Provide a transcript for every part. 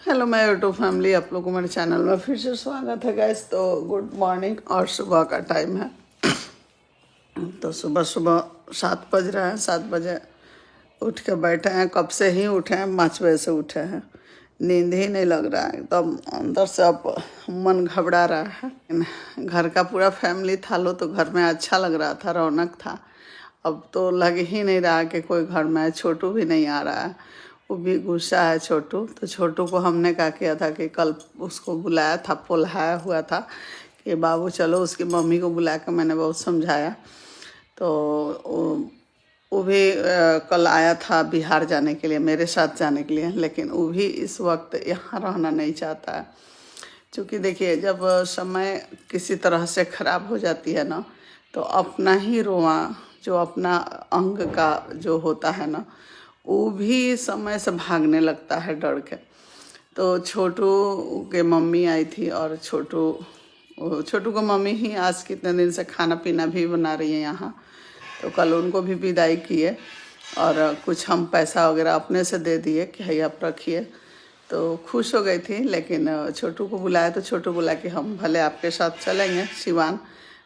Hello my YouTube family, आप लोगों को मेरे चैनल में फिर से स्वागत है गाइस। तो गुड मॉर्निंग और सुबह का टाइम है। तो सुबह सुबह 7 बज रहे हैं। 7 बजे उठ के बैठे हैं। कब से ही उठे हैं, 5 बजे से उठे हैं। नींद ही नहीं लग रहा है, एकदम अंदर से अब मन घबरा रहा है। घर का पूरा फैमिली था लो तो घर में अच्छा लग रहा था, रौनक था। अब तो लग ही नहीं रहा कि कोई घर में है। छोटू भी नहीं आ रहा है, वो भी गुस्सा है छोटू। तो छोटू को हमने क्या किया था कि कल उसको बुलाया था, पुल्हाया हुआ था कि बाबू चलो। उसकी मम्मी को बुला के मैंने बहुत समझाया। तो वो भी कल आया था बिहार जाने के लिए, मेरे साथ जाने के लिए। लेकिन वो भी इस वक्त यहाँ रहना नहीं चाहता है। क्योंकि देखिए, जब समय किसी तरह से ख़राब हो जाती है ना, तो अपना ही रोआ, जो अपना अंग का जो होता है ना, वो भी समय से भागने लगता है डर के। तो छोटू के मम्मी आई थी और छोटू को मम्मी ही आज कितने दिन से खाना पीना भी बना रही है यहाँ। तो कल उनको भी विदाई किए और कुछ हम पैसा वगैरह अपने से दे दिए कि भाई आप रखिए। तो खुश हो गई थी। लेकिन छोटू को बुलाया तो छोटू बोला कि हम भले आपके साथ चलेंगे सिवान,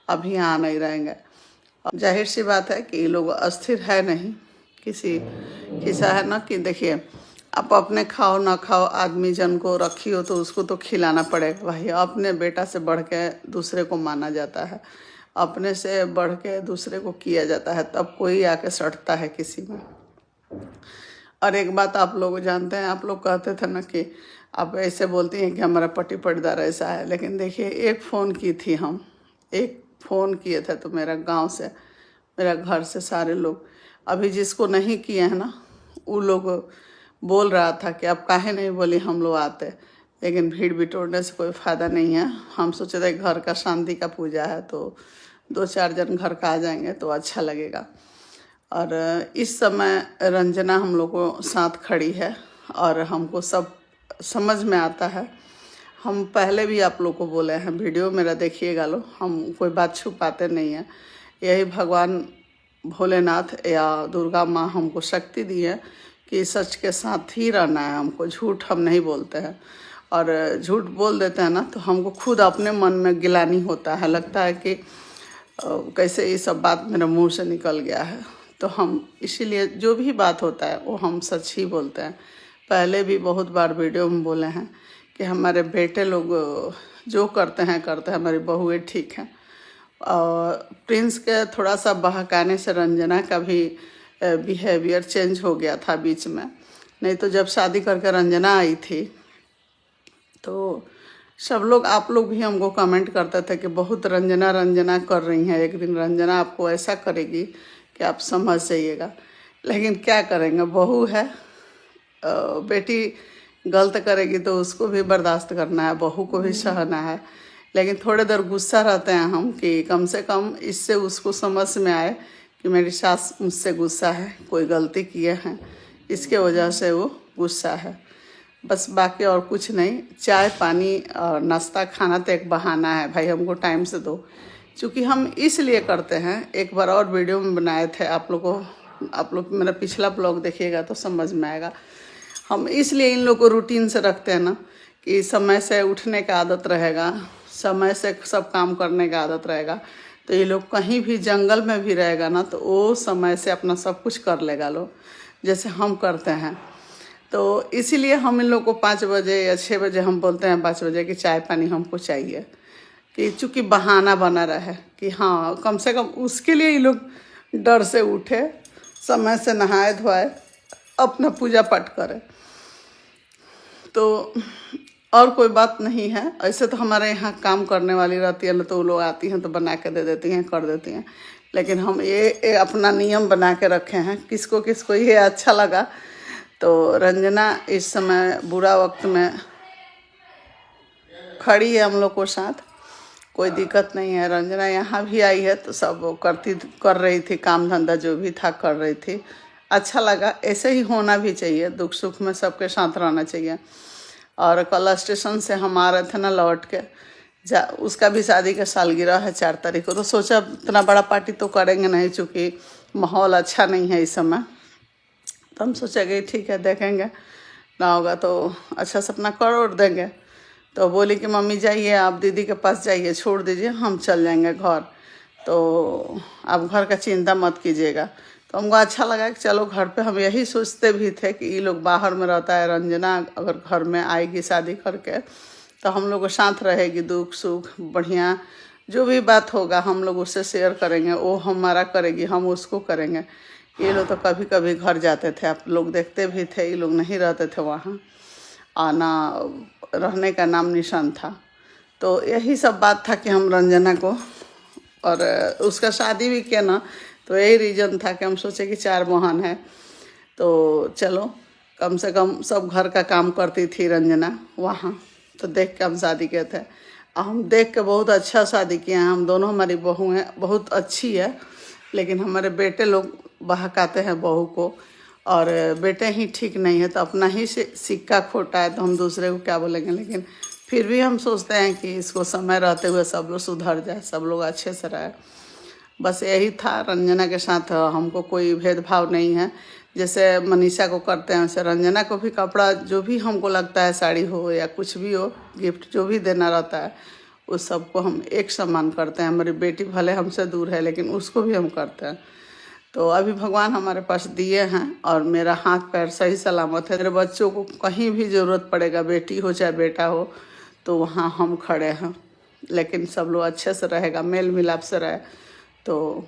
अभी यहाँ नहीं रहेंगे। अब जाहिर सी बात है कि ये लोग अस्थिर है नहीं। किसा है ना कि देखिए, आप अपने खाओ ना खाओ, आदमी जन को रखी हो तो उसको तो खिलाना पड़ेगा भाई। अपने बेटा से बढ़ के दूसरे को माना जाता है, अपने से बढ़ के दूसरे को किया जाता है, तब कोई आके सटता है किसी में। और एक बात आप लोग जानते हैं, आप लोग कहते थे ना कि आप ऐसे बोलती हैं कि हमारा पट्टी पटदार ऐसा है। लेकिन देखिए, एक फ़ोन किए थे तो मेरा गांव से, मेरा घर से सारे लोग, अभी जिसको नहीं किए हैं ना, वो लोग बोल रहा था कि अब काहे नहीं बोली, हम लोग आते। लेकिन भीड़ बिटोरने से कोई फ़ायदा नहीं है। हम सोचे थे घर का शांति का पूजा है तो 2-4 जन घर का आ जाएंगे तो अच्छा लगेगा। और इस समय रंजना हम लोग को साथ खड़ी है और हमको सब समझ में आता है। हम पहले भी आप लोग को बोले हैं, वीडियो मेरा देखिएगा लो, हम कोई बात छुपाते नहीं हैं। यही भगवान भोलेनाथ या दुर्गा माँ हमको शक्ति दी है कि सच के साथ ही रहना है हमको। झूठ हम नहीं बोलते हैं, और झूठ बोल देते हैं ना तो हमको खुद अपने मन में गिलानी होता है। लगता है कि कैसे ये सब बात मेरे मुंह से निकल गया है। तो हम इसीलिए जो भी बात होता है वो हम सच ही बोलते हैं। पहले भी बहुत बार वीडियो में बोले हैं कि हमारे बेटे लोग जो करते हैं, हमारी बहुएं ठीक हैं। और प्रिंस के थोड़ा सा बहकाने से रंजना का भी बिहेवियर चेंज हो गया था बीच में। नहीं तो जब शादी करके रंजना आई थी तो सब लोग, आप लोग भी हमको कमेंट करते थे कि बहुत रंजना रंजना कर रही हैं, एक दिन रंजना आपको ऐसा करेगी कि आप समझ जाइएगा। लेकिन क्या करेंगे, बहू है, बेटी गलत करेगी तो उसको भी बर्दाश्त करना है, बहू को भी सहना है। लेकिन थोड़े देर गुस्सा रहते हैं हम कि कम से कम इससे उसको समझ में आए कि मेरी सास मुझसे गुस्सा है, कोई गलती किए हैं, इसके वजह से वो गुस्सा है। बस बाकी और कुछ नहीं। चाय पानी और नाश्ता खाना तो एक बहाना है भाई, हमको टाइम से दो। क्योंकि हम इसलिए करते हैं, एक बार और वीडियो में बनाए थे, आप लोग मेरा पिछला ब्लॉग देखिएगा तो समझ में आएगा। हम इसलिए इन लोग को रूटीन से रखते हैं ना कि समय से उठने का आदत रहेगा, समय से सब काम करने का आदत रहेगा। तो ये लोग कहीं भी जंगल में भी रहेगा ना तो वो समय से अपना सब कुछ कर लेगा लोग, जैसे हम करते हैं। तो इसीलिए हम इन लोग को 5 बजे या 6 बजे हम बोलते हैं, 5 बजे की चाय पानी हमको चाहिए, कि चूँकि बहाना बना रहे कि हाँ, कम से कम उसके लिए ये लोग डर से उठे, समय से नहाए धोए, अपना पूजा पाठ करें। तो और कोई बात नहीं है। ऐसे तो हमारे यहाँ काम करने वाली रहती है ना, तो वो लोग आती हैं तो बना के दे देती हैं, कर देती हैं। लेकिन हम ये अपना नियम बना के रखे हैं। किसको किसको ये अच्छा लगा। तो रंजना इस समय बुरा वक्त में खड़ी है हम लोग को साथ, कोई दिक्कत नहीं है। रंजना यहाँ भी आई है तो सब कर रही थी, काम धंधा जो भी था कर रही थी। अच्छा लगा, ऐसे ही होना भी चाहिए, दुख सुख में सबके साथ रहना चाहिए। और कल स्टेशन से हम आ रहे थे ना लौट के, उसका भी शादी का सालगिरह है 4 तारीख को। तो सोचा इतना बड़ा पार्टी तो करेंगे नहीं, चूँकि माहौल अच्छा नहीं है इस समय। तो हम सोचा कि ठीक है देखेंगे, ना होगा तो अच्छा से अपना कर और देंगे। तो बोली कि मम्मी जाइए, आप दीदी के पास जाइए, छोड़ दीजिए, हम चल जाएंगे घर, तो आप घर का चिंता मत कीजिएगा। तो हमको अच्छा लगा कि चलो घर पे, हम यही सोचते भी थे कि ये लोग बाहर में रहता है, रंजना अगर घर में आएगी शादी करके तो हम लोग को साथ रहेगी, दुख सुख बढ़िया जो भी बात होगा हम लोग उससे शेयर करेंगे, वो हमारा करेगी, हम उसको करेंगे। ये लोग तो कभी कभी घर जाते थे, आप लोग देखते भी थे, ये लोग नहीं रहते थे वहाँ, आना रहने का नाम निशान था। तो यही सब बात था कि हम रंजना को, और उसका शादी भी किया ना, तो यही रीज़न था कि हम सोचे कि 4 बहन है तो चलो कम से कम सब घर का काम करती थी रंजना वहाँ, तो देख के हम शादी किए थे। हम देख के बहुत अच्छा शादी किए हैं, हम दोनों, हमारी बहू हैं बहुत अच्छी है, लेकिन हमारे बेटे लोग बहकाते हैं बहू को, और बेटे ही ठीक नहीं है तो अपना ही सिक्का खोटा है तो हम दूसरे को क्या बोलेंगे। लेकिन फिर भी हम सोचते हैं कि इसको समय रहते हुए सब लोग सुधर जाए, सब लोग अच्छे से रहे। बस यही था, रंजना के साथ हमको कोई भेदभाव नहीं है, जैसे मनीषा को करते हैं वैसे रंजना को भी कपड़ा जो भी हमको लगता है, साड़ी हो या कुछ भी हो, गिफ्ट जो भी देना रहता है उस सबको हम एक समान करते हैं। हमारी बेटी भले हमसे दूर है लेकिन उसको भी हम करते हैं। तो अभी भगवान हमारे पास दिए हैं और मेरा हाथ पैर सही सलामत है। मेरे बच्चों को कहीं भी ज़रूरत पड़ेगा, बेटी हो चाहे बेटा हो, तो वहाँ हम खड़े हैं। लेकिन सब लोग अच्छे से रहेगा, मेल मिलाप से रहे तो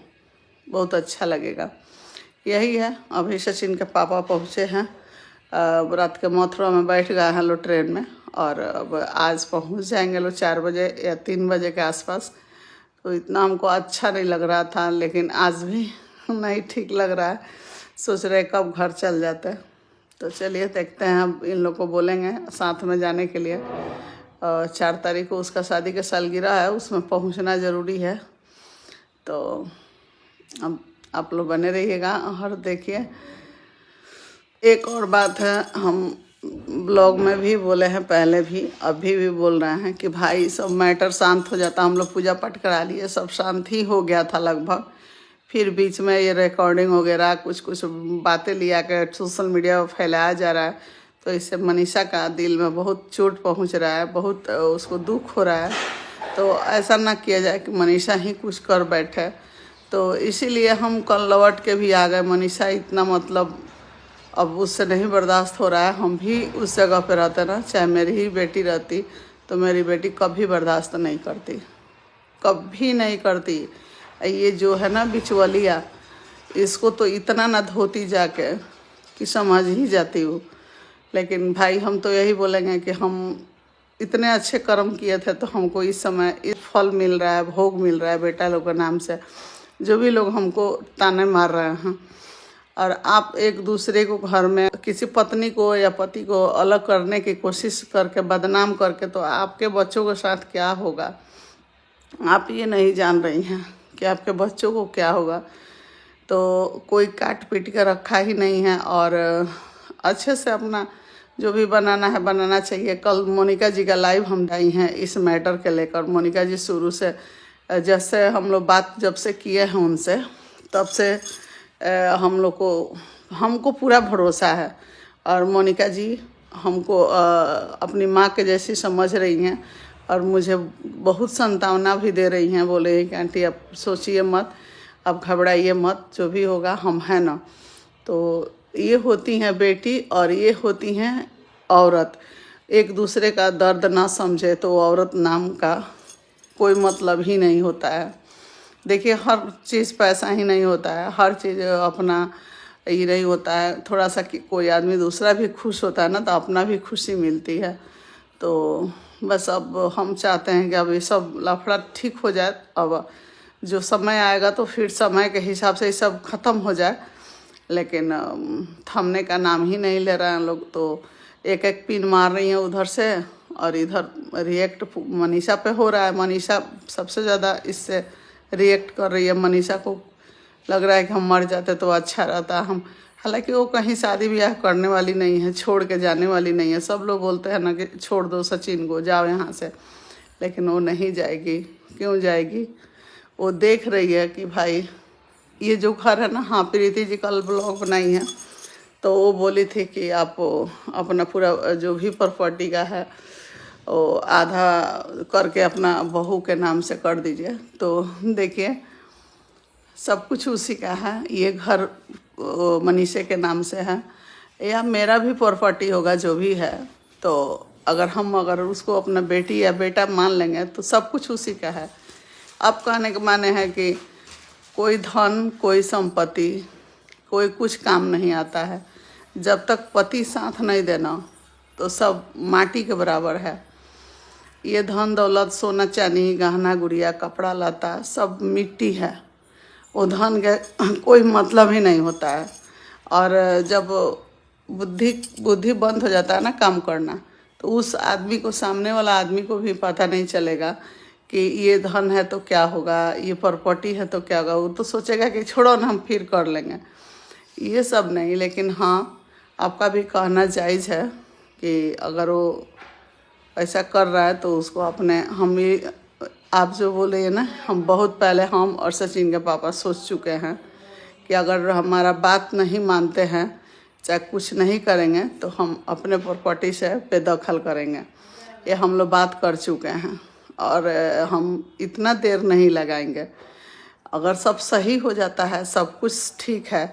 बहुत अच्छा लगेगा। यही है। अभी सचिन के पापा पहुँचे हैं, रात के मथुरा में बैठ गए हैं लोग ट्रेन में, और अब आज पहुँच जाएंगे लोग 4 बजे या 3 बजे के आसपास। तो इतना हमको अच्छा नहीं लग रहा था, लेकिन आज भी नहीं ठीक लग रहा है, सोच रहे कब घर चल जाते हैं। तो चलिए देखते हैं, अब इन लोग को बोलेंगे साथ में जाने के लिए। 4 तारीख को उसका शादी का सालगिरह है, उसमें पहुंचना ज़रूरी है। तो अब आप लोग बने रहिएगा और देखिए। एक और बात है, हम ब्लॉग में भी बोले हैं पहले भी, अभी भी बोल रहे हैं कि भाई सब मैटर शांत हो जाता। हम लोग पूजा पाठ करा लिए, सब शांत ही हो गया था लगभग, फिर बीच में ये रिकॉर्डिंग वगैरह कुछ कुछ बातें लिया कर सोशल मीडिया पर फैलाया जा रहा है। तो इससे मनीषा का दिल में बहुत चोट पहुंच रहा है, बहुत उसको दुख हो रहा है। तो ऐसा ना किया जाए कि मनीषा ही कुछ कर बैठे। तो इसीलिए हम कल लौट के भी आ गए। मनीषा इतना मतलब अब उससे नहीं बर्दाश्त हो रहा है। हम भी उस जगह पे रहते ना, चाहे मेरी ही बेटी रहती तो मेरी बेटी कभी बर्दाश्त नहीं करती, कभी नहीं करती। ये जो है ना बिचवलिया, इसको तो इतना ना धोती जाके कि समझ ही जाती हूँ। लेकिन भाई हम तो यही बोलेंगे कि हम इतने अच्छे कर्म किए थे तो हमको इस समय इस फल मिल रहा है, भोग मिल रहा है बेटा लोग के नाम से। जो भी लोग हमको ताने मार रहे हैं, और आप एक दूसरे को घर में किसी पत्नी को या पति को अलग करने की कोशिश करके बदनाम करके, तो आपके बच्चों के साथ क्या होगा आप ये नहीं जान रही हैं कि आपके बच्चों को क्या होगा। तो कोई काट पीट के रखा ही नहीं है, और अच्छे से अपना जो भी बनाना है बनाना चाहिए। कल मोनिका जी का लाइव हम डाली हैं इस मैटर के लेकर। मोनिका जी शुरू से जैसे हम लोग बात जब से किए हैं उनसे, तब से हम लोग को हमको पूरा भरोसा है, और मोनिका जी हमको अपनी माँ के जैसी समझ रही हैं, और मुझे बहुत सांत्वना भी दे रही हैं। बोले हैं कि आंटी आप सोचिए मत, आप घबराइए मत, जो भी होगा हम हैं ना। तो ये होती हैं बेटी और ये होती हैं औरत। एक दूसरे का दर्द ना समझे तो औरत नाम का कोई मतलब ही नहीं होता है। देखिए हर चीज़ पैसा ही नहीं होता है, हर चीज़ अपना ही नहीं होता है। थोड़ा सा कि कोई आदमी दूसरा भी खुश होता है ना, तो अपना भी खुशी मिलती है। तो बस अब हम चाहते हैं कि अब ये सब लफड़ा ठीक हो जाए। अब जो समय आएगा तो फिर समय के हिसाब से ये सब ख़त्म हो जाए, लेकिन थमने का नाम ही नहीं ले रहे हैं लोग। तो एक एक पिन मार रही हैं उधर से, और इधर रिएक्ट मनीषा पे हो रहा है। मनीषा सबसे ज़्यादा इससे रिएक्ट कर रही है। मनीषा को लग रहा है कि हम मर जाते तो अच्छा रहता। हम हालांकि वो कहीं शादी ब्याह करने वाली नहीं है, छोड़ के जाने वाली नहीं है। सब लोग बोलते हैं ना कि छोड़ दो सचिन को, जाओ यहाँ से, लेकिन वो नहीं जाएगी। क्यों जाएगी? वो देख रही है कि भाई ये जो घर है ना, हाँ प्रीति जी कल ब्लॉग बनाई है, तो वो बोली थी कि आप अपना पूरा जो भी प्रॉपर्टी का है वो आधा करके अपना बहू के नाम से कर दीजिए। तो देखिए सब कुछ उसी का है। ये घर मनीषे के नाम से है या मेरा भी प्रॉपर्टी होगा जो भी है, तो अगर उसको अपना बेटी या बेटा मान लेंगे तो सब कुछ उसी का है। अब कहने के माने है कि कोई धन, कोई संपत्ति, कोई कुछ काम नहीं आता है। जब तक पति साथ नहीं देना तो सब माटी के बराबर है। ये धन दौलत, सोना चांदी, गहना गुड़िया, कपड़ा लता सब मिट्टी है। वो धन का कोई मतलब ही नहीं होता है। और जब बुद्धि बंद हो जाता है ना काम करना, तो उस आदमी को, सामने वाला आदमी को भी पता नहीं चलेगा कि ये धन है तो क्या होगा, ये प्रॉपर्टी है तो क्या होगा। वो तो सोचेगा कि छोड़ो ना, हम फिर कर लेंगे। ये सब नहीं। लेकिन हाँ, आपका भी कहना जायज़ है कि अगर वो ऐसा कर रहा है तो उसको अपने, हम भी, आप जो बोले ना, हम बहुत पहले, हम और सचिन के पापा सोच चुके हैं कि अगर हमारा बात नहीं मानते हैं, चाहे कुछ नहीं करेंगे, तो हम अपने प्रॉपर्टी से बेदखल करेंगे। ये हम लोग बात कर चुके हैं और हम इतना देर नहीं लगाएंगे। अगर सब सही हो जाता है, सब कुछ ठीक है,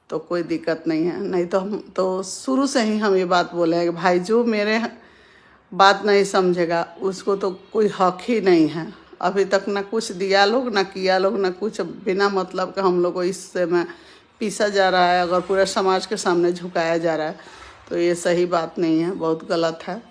तो कोई दिक्कत नहीं है। नहीं तो हम तो शुरू से ही हम ये बात बोले हैं कि भाई जो मेरे बात नहीं समझेगा उसको तो कोई हक ही नहीं है। अभी तक ना कुछ दिया लोग, ना किया लोग, ना कुछ। बिना मतलब के हम लोग को इससे में पीसा जा रहा है। अगर पूरे समाज के सामने झुकाया जा रहा है तो ये सही बात नहीं है, बहुत गलत है।